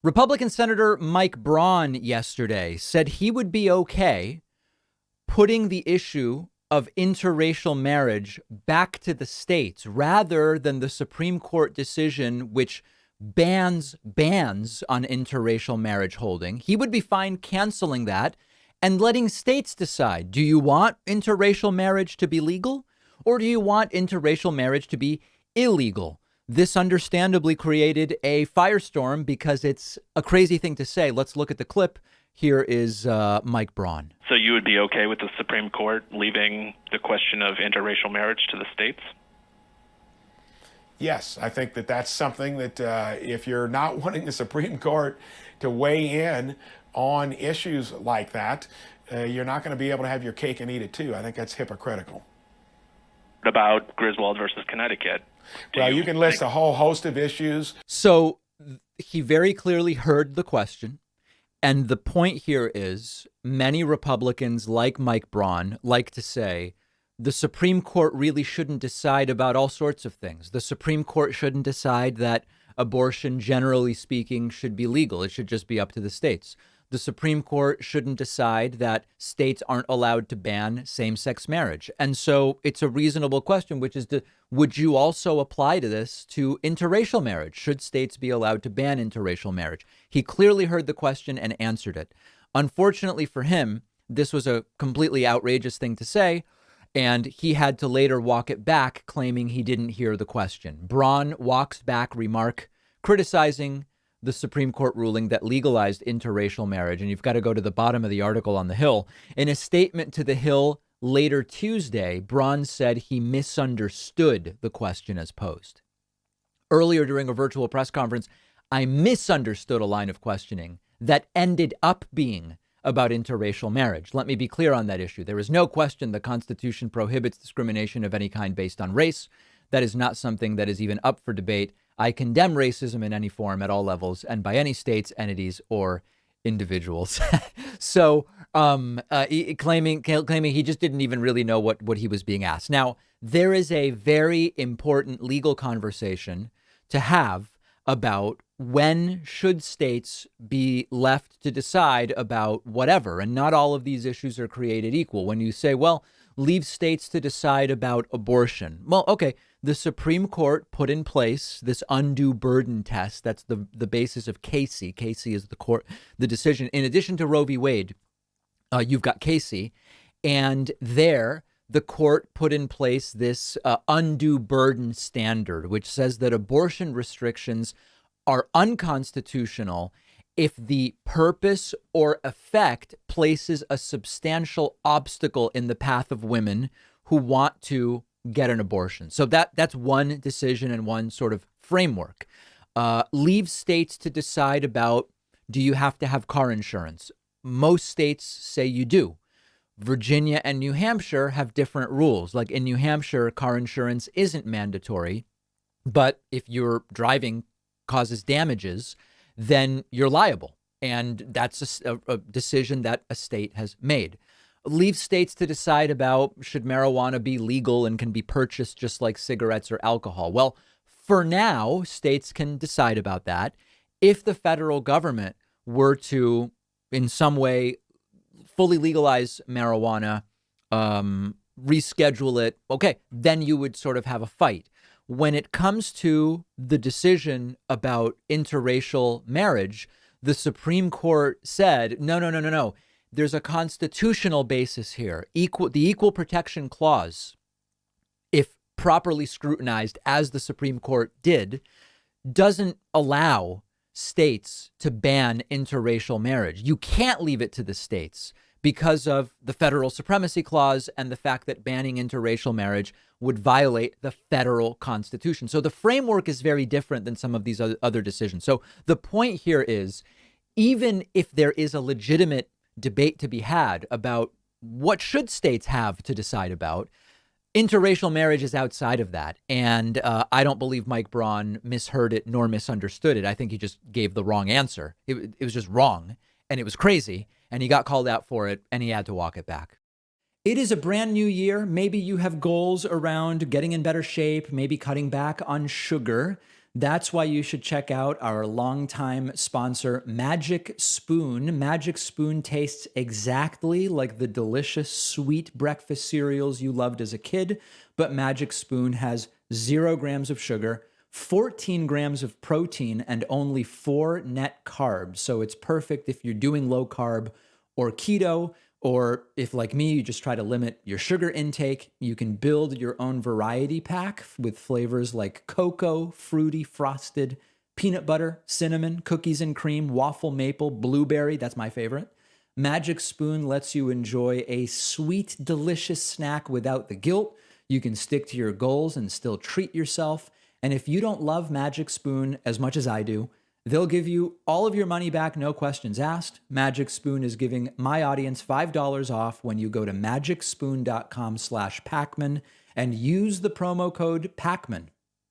Republican Senator Mike Braun yesterday said he would be okay putting the issue of interracial marriage back to the states rather than the Supreme Court decision which bans on interracial marriage holding. He would be fine canceling that and letting states decide. Do you want interracial marriage to be legal, or do you want interracial marriage to be illegal? This understandably created a firestorm because it's a crazy thing to say. Let's look at the clip. Here is Mike Braun. So you would be okay with the Supreme Court leaving the question of interracial marriage to the states? Yes, I think that that's something that if you're not wanting the Supreme Court to weigh in on issues like that, you're not going to be able to have your cake and eat it too. I think that's hypocritical. What about Griswold versus Connecticut? Well, you can list a whole host of issues. So he very clearly heard the question. And the point here is many Republicans like Mike Braun like to say the Supreme Court really shouldn't decide about all sorts of things. The Supreme Court shouldn't decide that abortion, generally speaking, should be legal. It should just be up to the states. The Supreme Court shouldn't decide that states aren't allowed to ban same-sex marriage. And so it's a reasonable question, which is, would you also apply to this to interracial marriage? Should states be allowed to ban interracial marriage? He clearly heard the question and answered it. Unfortunately for him, this was a completely outrageous thing to say, and he had to later walk it back, claiming he didn't hear the question. Braun walks back remark criticizing the Supreme Court ruling that legalized interracial marriage. And you've got to go to the bottom of the article on The Hill. In a statement to The Hill later Tuesday, Braun said he misunderstood the question as posed. Earlier during a virtual press conference, I misunderstood a line of questioning that ended up being about interracial marriage. Let me be clear on that issue. There is no question the Constitution prohibits discrimination of any kind based on race. That is not something that is even up for debate. I condemn racism in any form at all levels and by any states, entities, or individuals. So claiming he just didn't even really know what he was being asked. Now, there is a very important legal conversation to have about when should states be left to decide about whatever. And not all of these issues are created equal. When you say, well, leave states to decide about abortion. Well, OK, the Supreme Court put in place this undue burden test. That's the basis of Casey. Casey is the decision. In addition to Roe v. Wade, you've got Casey. And there, the court put in place this undue burden standard, which says that abortion restrictions are unconstitutional if the purpose or effect places a substantial obstacle in the path of women who want to get an abortion. So that's one decision and one sort of framework. Leave states to decide about, do you have to have car insurance? Most states say you do. Virginia and New Hampshire have different rules. Like in New Hampshire, car insurance isn't mandatory, but if your driving causes damages, then you're liable. And that's a decision that a state has made. Leave states to decide about, should marijuana be legal and can be purchased just like cigarettes or alcohol? Well, for now, states can decide about that. If the federal government were to, in some way, fully legalize marijuana, reschedule it, okay, then you would sort of have a fight. When it comes to the decision about interracial marriage, the Supreme Court said, no. There's a constitutional basis here. The Equal Protection Clause, if properly scrutinized, as the Supreme Court did, doesn't allow states to ban interracial marriage. You can't leave it to the states because of the Federal Supremacy Clause and the fact that banning interracial marriage would violate the federal Constitution. So the framework is very different than some of these other decisions. So the point here is, even if there is a legitimate debate to be had about what should states have to decide about, interracial marriage is outside of that. And I don't believe Mike Braun misheard it nor misunderstood it. I think he just gave the wrong answer. It was just wrong and it was crazy. And he got called out for it and he had to walk it back. It is a brand new year. Maybe you have goals around getting in better shape, maybe cutting back on sugar. That's why you should check out our longtime sponsor, Magic Spoon. Magic Spoon tastes exactly like the delicious sweet breakfast cereals you loved as a kid, but Magic Spoon has 0 grams of sugar, 14 grams of protein, and only 4 net carbs. So it's perfect if you're doing low carb or keto, or if, like me, you just try to limit your sugar intake. You can build your own variety pack with flavors like cocoa, fruity, frosted, peanut butter, cinnamon, cookies and cream, waffle maple, blueberry. That's my favorite. Magic Spoon lets you enjoy a sweet, delicious snack without the guilt. You can stick to your goals and still treat yourself. And if you don't love Magic Spoon as much as I do, they'll give you all of your money back, no questions asked. Magic Spoon is giving my audience $5 off when you go to magicspoon.com/Pacman and use the promo code Pacman.